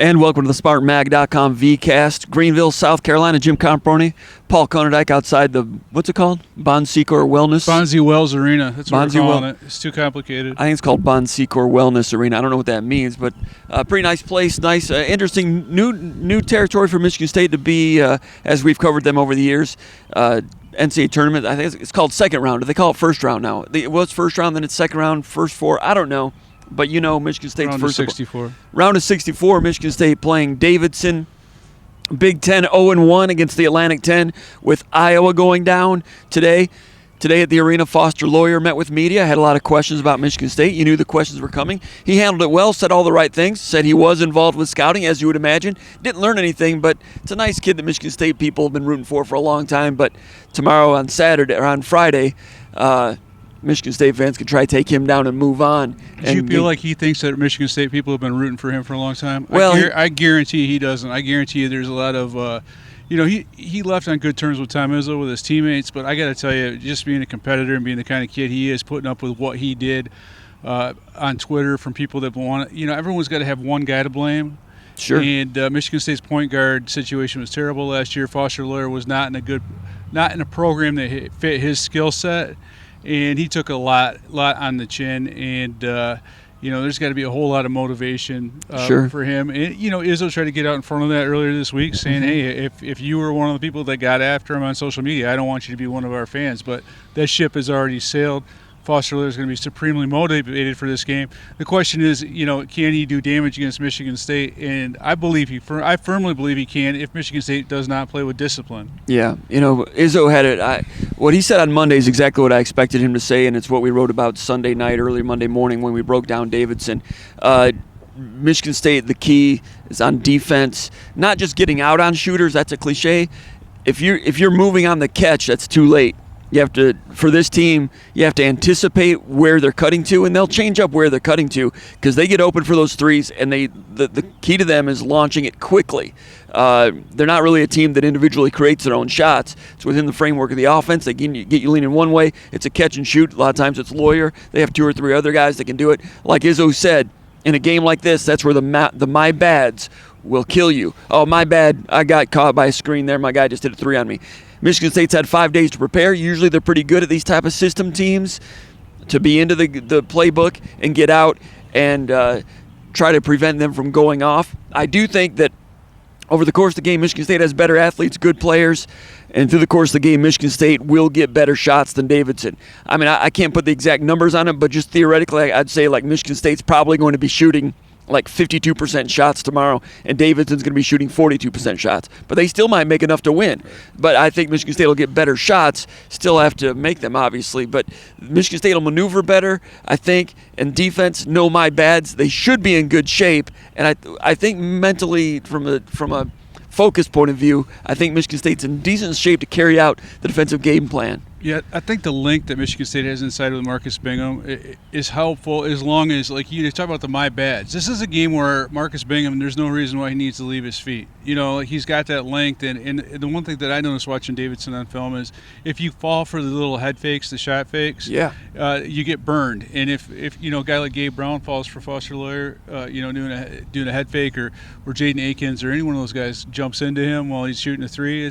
And welcome to the SpartanMag.com VCast. Greenville, South Carolina. Jim Comparoni, Paul Konerdijk outside the, what's it called? Bon Secours Wellness? Bonzi Wells Arena. That's what Bonzi we're calling it. It's too complicated. I think it's called Bon Secours Wellness Arena. I don't know what that means, but pretty nice place. Nice, interesting new territory for Michigan State to be, as we've covered them over the years. NCAA tournament. I think it's called second round. Do they call it first round now? It was first round, then it's second round, first four. I don't know. But you know, Michigan State's round first of 64. Round of 64. Michigan State playing Davidson. Big Ten 0-1 against the Atlantic 10 with Iowa going down today. Today at the arena, Foster Loyer met with media, had a lot of questions about Michigan State. You knew the questions were coming. He handled it well, said all the right things, said he was involved with scouting, as you would imagine. Didn't learn anything, but it's a nice kid that Michigan State people have been rooting for a long time. But tomorrow on Saturday, or on Friday, Michigan State fans could try to take him down and move on. Do you feel like he thinks that Michigan State people have been rooting for him for a long time? Well, I guarantee he doesn't. I guarantee you there's a lot of he left on good terms with Tom Izzo, with his teammates, but I got to tell you, just being a competitor and being the kind of kid he is, putting up with what he did on Twitter from people that want to, everyone's got to have one guy to blame. Sure. And Michigan State's point guard situation was terrible last year. Foster Loyer was not in a program that fit his skill set. And he took a lot on the chin, and there's got to be a whole lot of motivation for him. And Izzo tried to get out in front of that earlier this week, saying, "Hey, if you were one of the people that got after him on social media, I don't want you to be one of our fans." But that ship has already sailed. Foster Loyer is going to be supremely motivated for this game. The question is, can he do damage against Michigan State? And I firmly believe he can if Michigan State does not play with discipline. Yeah, Izzo had it. What he said on Monday is exactly what I expected him to say, and it's what we wrote about Sunday night, early Monday morning when we broke down Davidson. Michigan State, the key is on defense, not just getting out on shooters. That's a cliche. If you're moving on the catch, that's too late. For this team, you have to anticipate where they're cutting to, and they'll change up where they're cutting to because they get open for those threes, and the key to them is launching it quickly. They're not really a team that individually creates their own shots. It's within the framework of the offense. They get you leaning one way. It's a catch and shoot. A lot of times it's Loyer. They have two or three other guys that can do it. Like Izzo said, in a game like this, that's where the my bads will kill you. Oh, my bad. I got caught by a screen there. My guy just hit a three on me. Michigan State's had 5 days to prepare. Usually they're pretty good at these type of system teams to be into the playbook and get out and try to prevent them from going off. I do think that over the course of the game, Michigan State has better athletes, good players, and through the course of the game, Michigan State will get better shots than Davidson. I mean, I can't put the exact numbers on it, but just theoretically, I'd say like Michigan State's probably going to be shooting like 52% shots tomorrow, and Davidson's going to be shooting 42% shots. But they still might make enough to win. But I think Michigan State will get better shots, still have to make them, obviously. But Michigan State will maneuver better, I think, and defense, know my bads. They should be in good shape. And I think mentally, from a focus point of view, I think Michigan State's in decent shape to carry out the defensive game plan. Yeah, I think the link that Michigan State has inside with Marcus Bingham is helpful as long as, like you talk about the my bads. This is a game where Marcus Bingham, there's no reason why he needs to leave his feet. He's got that length, and the one thing that I noticed watching Davidson on film is if you fall for the little head fakes, the shot fakes, you get burned. And if a guy like Gabe Brown falls for Foster Loyer, doing a head fake, or Jaden Akins or any one of those guys jumps into him while he's shooting a three,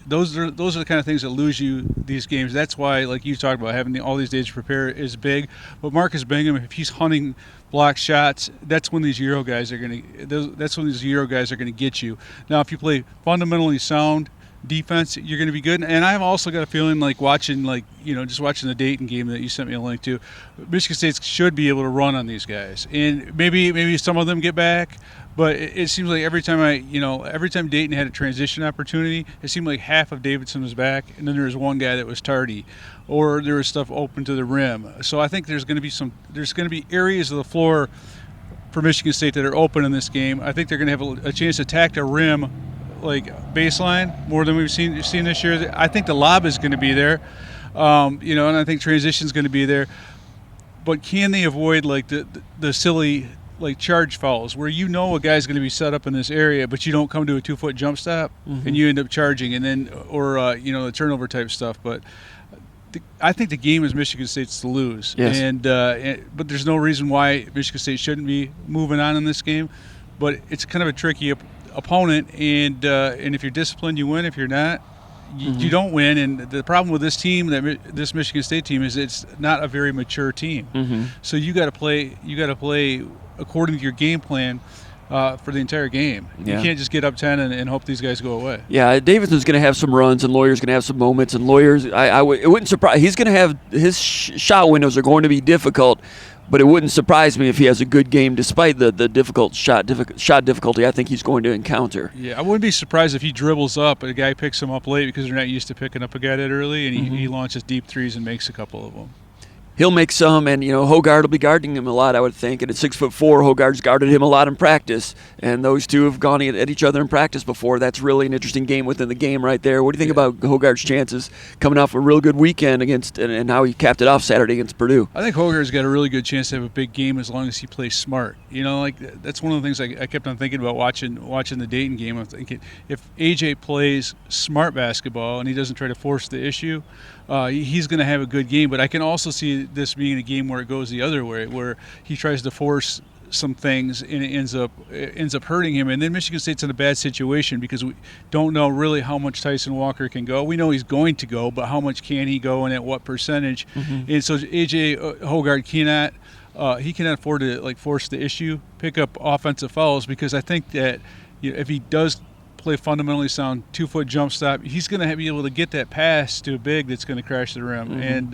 those are the kind of things that lose you these games. That's why, like you talked about, having all these days to prepare is big. But Marcus Bingham, if he's hunting block shots, that's when these Euro guys are going to get you. Now, if you play fundamentally sound defense, you're going to be good. And I've also got a feeling like watching the Dayton game that you sent me a link to, Michigan State should be able to run on these guys. And maybe some of them get back. But it seems like every time Dayton had a transition opportunity, it seemed like half of Davidson was back, and then there was one guy that was tardy, or there was stuff open to the rim. So I think there's going to be areas of the floor for Michigan State that are open in this game. I think they're going to have a chance to attack the rim, like baseline, more than we've seen this year. I think the lob is going to be there, and I think transition is going to be there. But can they avoid like the silly like charge fouls where a guy's going to be set up in this area, but you don't come to a 2-foot jump stop and you end up charging, and then the turnover type stuff. But I think the game is Michigan State's to lose, but there's no reason why Michigan State shouldn't be moving on in this game. but it's kind of a tricky opponent, and if you're disciplined, you win. If you're not, you don't win. And the problem with this team, this Michigan State team, is it's not a very mature team. So you got to play according to your game plan for the entire game. Yeah. You can't just get up 10 and hope these guys go away. Yeah, Davidson's going to have some runs, and Loyer's going to have some moments. And Loyer's, it wouldn't surprise. He's going to have his shot windows are going to be difficult, but it wouldn't surprise me if he has a good game despite the difficult shot difficulty I think he's going to encounter. Yeah, I wouldn't be surprised if he dribbles up, a guy picks him up late because they're not used to picking up a guy that early, and he launches deep threes and makes a couple of them. He'll make some, and Hoggard will be guarding him a lot, I would think. And at 6'4", Hoggard's guarded him a lot in practice, and those two have gone at each other in practice before. That's really an interesting game within the game right there. What do you think about Hoggard's chances coming off a real good weekend against, and how he capped it off Saturday against Purdue? I think Hoggard's got a really good chance to have a big game as long as he plays smart. That's one of the things I kept on thinking about watching the Dayton game. I'm thinking if AJ plays smart basketball and he doesn't try to force the issue, he's going to have a good game. But I can also see this being a game where it goes the other way, where he tries to force some things and it ends up hurting him. And then Michigan State's in a bad situation because we don't know really how much Tyson Walker can go. We know he's going to go, but how much can he go and at what percentage? And so AJ Hoggard cannot afford to force the issue, pick up offensive fouls, because I think that if he does play fundamentally sound 2-foot jump stop, he's going to be able to get that pass to a big that's going to crash the rim. And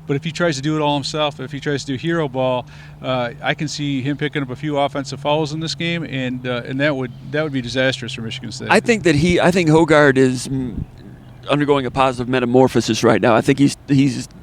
but if he tries to do it all himself, if he tries to do hero ball, I can see him picking up a few offensive fouls in this game, and that would be disastrous for Michigan State. I think Hoggard is undergoing a positive metamorphosis right now. I think he's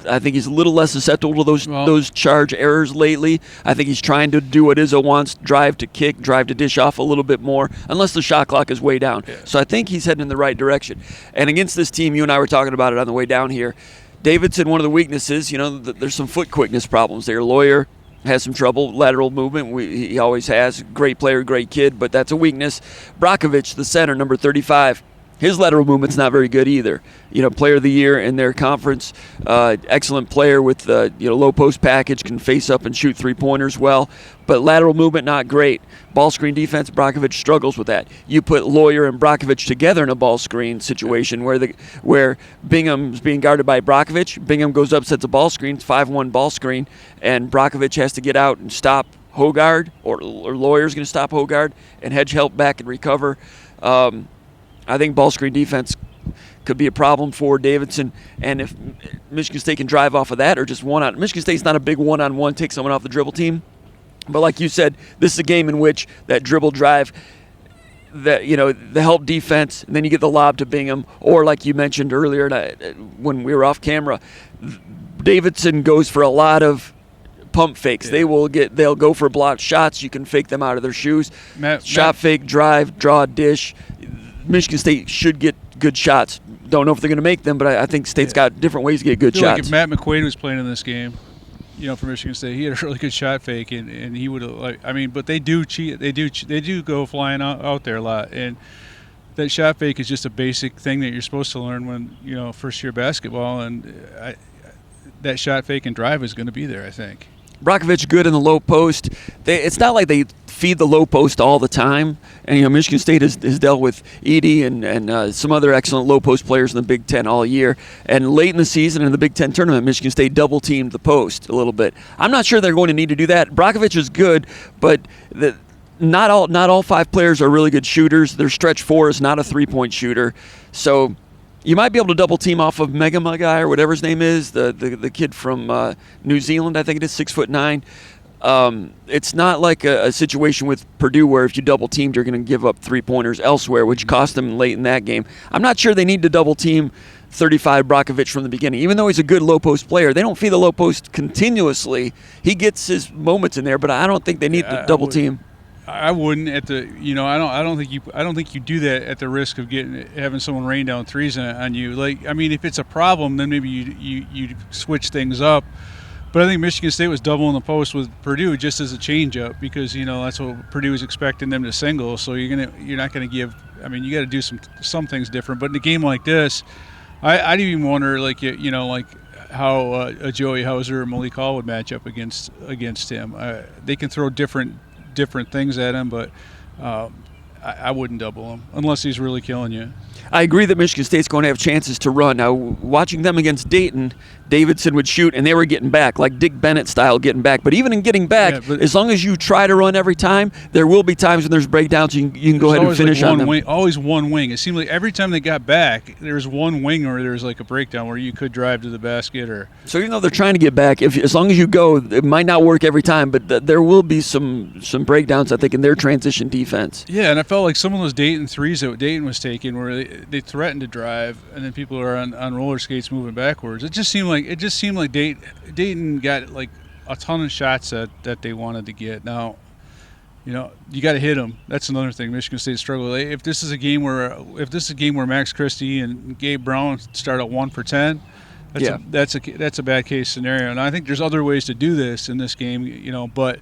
a little less susceptible to those charge errors lately. I think he's trying to do what Izzo wants: drive to kick, drive to dish off a little bit more, unless the shot clock is way down. Yeah. So I think he's heading in the right direction. And against this team, you and I were talking about it on the way down here. Davidson, one of the weaknesses, there's some foot quickness problems there. Loyer has some trouble, lateral movement. He always has. Great player, great kid, but that's a weakness. Brakovich, the center, number 35. His lateral movement's not very good either. Player of the year in their conference. Excellent player with low post package, can face up and shoot three-pointers well. But lateral movement, not great. Ball screen defense, Brakovich struggles with that. You put Loyer and Brakovich together in a ball screen situation where Bingham's being guarded by Brakovich. Bingham goes up, sets a ball screen, it's 5-1 ball screen, and Brakovich has to get out and stop Hoggard, or Loyer's going to stop Hoggard and hedge help back and recover. I think ball screen defense could be a problem for Davidson, and if Michigan State can drive off of that, or just Michigan State's not a big one-on-one take someone off the dribble team, but like you said, this is a game in which that dribble drive, the help defense, and then you get the lob to Bingham, or like you mentioned earlier when we were off camera, Davidson goes for a lot of pump fakes. Yeah. They'll go for blocked shots. You can fake them out of their shoes. Fake, drive, draw, dish. Michigan State should get good shots. Don't know if they're going to make them, but I think State's got different ways to get good shots. Like if Matt McQuaid was playing in this game, for Michigan State, he had a really good shot fake, and he would have. But they do cheat. They do go flying out there a lot, and that shot fake is just a basic thing that you're supposed to learn when first year basketball, and that shot fake and drive is going to be there, I think. Brakovich good in the low post. It's not like they feed the low post all the time. And Michigan State has dealt with Edey and some other excellent low post players in the Big Ten all year. And late in the season in the Big Ten tournament, Michigan State double teamed the post a little bit. I'm not sure they're going to need to do that. Brakovich is good, but not all five players are really good shooters. Their stretch four is not a 3-point shooter, so you might be able to double team off of Mega guy or whatever his name is, the kid from New Zealand, I think it is, 6'9". It's not like a situation with Purdue where if you double teamed, you're going to give up 3-pointers elsewhere, which cost them late in that game. I'm not sure they need to double team 35 Brakovich from the beginning. Even though he's a good low post player, they don't feed the low post continuously. He gets his moments in there, but I don't think they need to double team. I wouldn't I don't think you do that at the risk of having someone rain down threes on you. If it's a problem, then maybe you switch things up. But I think Michigan State was doubling the post with Purdue just as a change-up because that's what Purdue is expecting them to single. So you're not gonna give. You got to do some things different. But in a game like this, I'd even wonder how Joey Hauser or Malik Hall would match up against him. They can throw different things at him, but I wouldn't double him unless he's really killing you. I agree that Michigan State's going to have chances to run. Now, watching them against Dayton, Davidson would shoot, and they were getting back, like Dick Bennett style getting back. But even in getting back, as long as you try to run every time, there will be times when there's breakdowns, you can go ahead and finish on them. Always one wing. It seemed like every time they got back, there was one wing or there was like a breakdown where you could drive to the basket. Or So even though they're trying to get back, as long as you go, it might not work every time, but there will be some breakdowns, I think, in their transition defense. Yeah, and I felt like some of those Dayton threes that Dayton was taking where they threatened to drive, and then people are on roller skates moving backwards. It just seemed like Dayton got like a ton of shots that they wanted to get. Now, you got to hit them. That's another thing Michigan State struggled. If this is a game where Max Christie and Gabe Brown start at 1 for 10, that's a bad case scenario. And I think there's other ways to do this in this game, but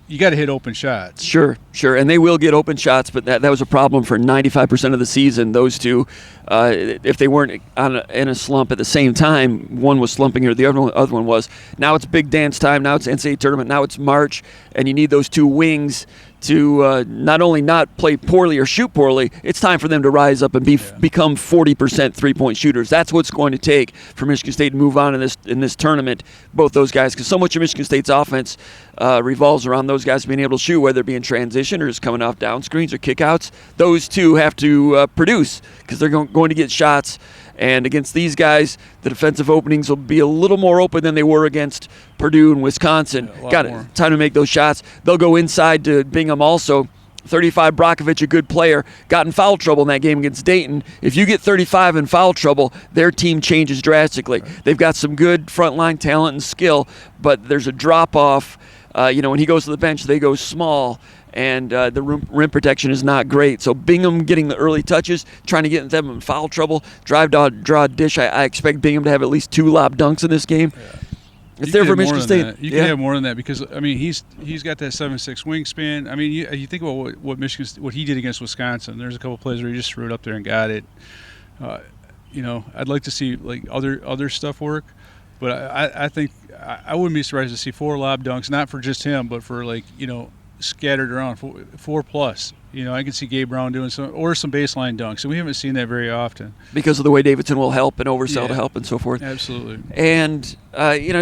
you got to hit open shots. Sure, and they will get open shots, but that was a problem for 95% of the season. Those two, if they weren't in a slump at the same time, one was slumping or the other one was. Now it's big dance time. Now it's NCAA tournament. Now it's March, and you need those two wings to not only not play poorly or shoot poorly, it's time for them to rise up and become 40% three-point shooters. That's what's going to take for Michigan State to move on in this tournament, both those guys, because so much of Michigan State's offense revolves around those guys being able to shoot, whether it be in transition or just coming off down screens or kickouts. Those two have to produce because they're going to get shots. And against these guys, the defensive openings will be a little more open than they were against Purdue and Wisconsin. Got it. Time to make those shots. They'll go inside to Bingham also. 35, Brockovich, a good player, got in foul trouble in that game against Dayton. If you get 35 in foul trouble, their team changes drastically. Right. They've got some good frontline talent and skill, but there's a drop-off. When he goes to the bench, they go small. And the rim protection is not great. So Bingham getting the early touches, trying to get them in foul trouble, draw, dish. I expect Bingham to have at least 2 lob dunks in this game. Yeah. It's there for Michigan State. You can have more than that because he's got that 7'6" wingspan. You think about what he did against Wisconsin. There's a couple plays where he just threw it up there and got it. I'd like to see like other stuff work, but I think I wouldn't be surprised to see 4 lob dunks, not for just him, but for scattered around 4+. I can see Gabe Brown doing some baseline dunks, and we haven't seen that very often because of the way Davidson will help and Oversell to help and so forth. Absolutely. And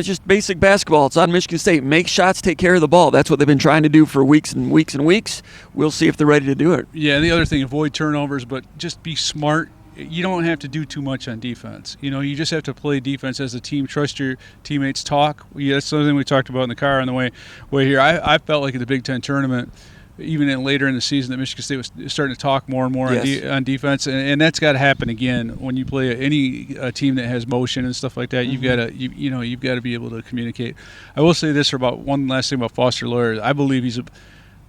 just basic basketball. It's on Michigan State. Make shots, take care of the ball. That's what they've been trying to do for weeks and weeks and weeks. We'll see if they're ready to do it. Yeah, and the other thing, avoid turnovers, but just be smart. You don't have to do too much on defense. You just have to play defense as a team. Trust your teammates. Talk. That's something we talked about in the car on the way here. I felt like at the Big Ten tournament, even later in the season, that Michigan State was starting to talk more and more on defense, and that's got to happen again when you play any team that has motion and stuff like that. Mm-hmm. You've got to be able to communicate. I will say this about one last thing about Foster Loyer. I believe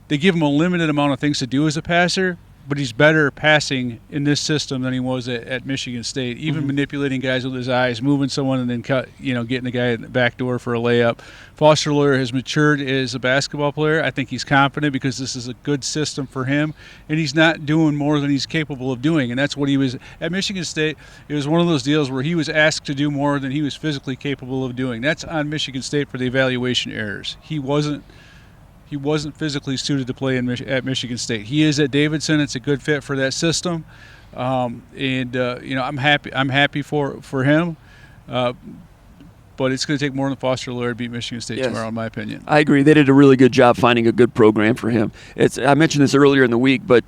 they give him a limited amount of things to do as a passer, but he's better passing in this system than he was at Michigan State. Even manipulating guys with his eyes, moving someone, and then getting the guy in the back door for a layup. Foster Loyer has matured as a basketball player. I think he's confident because this is a good system for him, and he's not doing more than he's capable of doing. And that's what he was at Michigan State. It was one of those deals where he was asked to do more than he was physically capable of doing. That's on Michigan State for the evaluation errors. He wasn't physically suited to play at Michigan State. He is at Davidson. It's a good fit for that system, I'm happy for him. But it's going to take more than Foster Loyer to beat Michigan State tomorrow, in my opinion. I agree. They did a really good job finding a good program for him. I mentioned this earlier in the week, but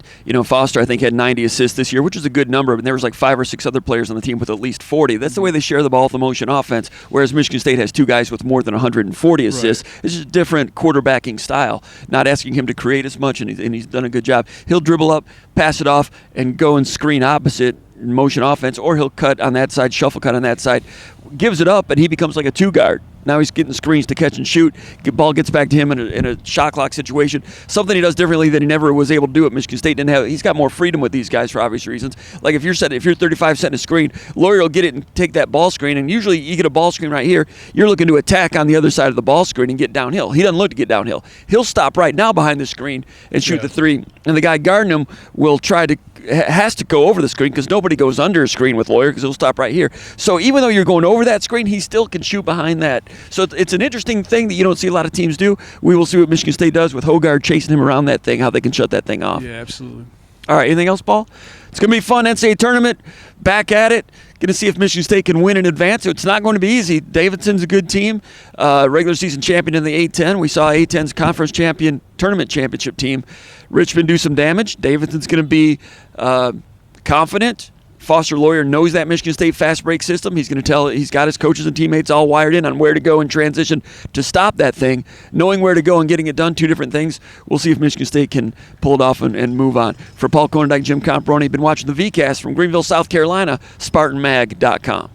Foster, I think, had 90 assists this year, which is a good number. But there was like 5 or 6 other players on the team with at least 40. That's the way they share the ball with the motion offense. Whereas Michigan State has 2 guys with more than 140 assists. Right. It's just a different quarterbacking style. Not asking him to create as much, and he's done a good job. He'll dribble up, pass it off, and go and screen opposite motion offense, or he'll cut on that side, shuffle cut on that side, gives it up, and he becomes like a 2-guard. Now he's getting screens to catch and shoot. Ball gets back to him in a shot clock situation. Something he does differently that he never was able to do at Michigan State. He's got more freedom with these guys for obvious reasons. Like if you're 35 setting a screen, Loyer will get it and take that ball screen, and usually you get a ball screen right here. You're looking to attack on the other side of the ball screen and get downhill. He doesn't look to get downhill. He'll stop right now behind the screen and shoot the 3. And the guy guarding him has to go over the screen because nobody goes under a screen with Loyer because he'll stop right here. So even though you're going over that screen, he still can shoot behind that So it's an interesting thing that you don't see a lot of teams do. We will see what Michigan State does with Hoggard chasing him around that thing, how they can shut that thing off. Yeah, absolutely. All right, anything else, Paul? It's going to be fun NCAA tournament. Back at it. Going to see if Michigan State can win in advance. It's not going to be easy. Davidson's a good team. Regular season champion in the A-10. We saw A-10's conference champion, tournament championship team. Richmond do some damage. Davidson's going to be confident. Foster Loyer knows that Michigan State fast break system. He's going to tell, he's got his coaches and teammates all wired in on where to go in transition to stop that thing. Knowing where to go and getting it done, two different things. We'll see if Michigan State can pull it off and move on. For Paul Konendijk, Jim Comparoni, been watching the VCast from Greenville, South Carolina, SpartanMag.com.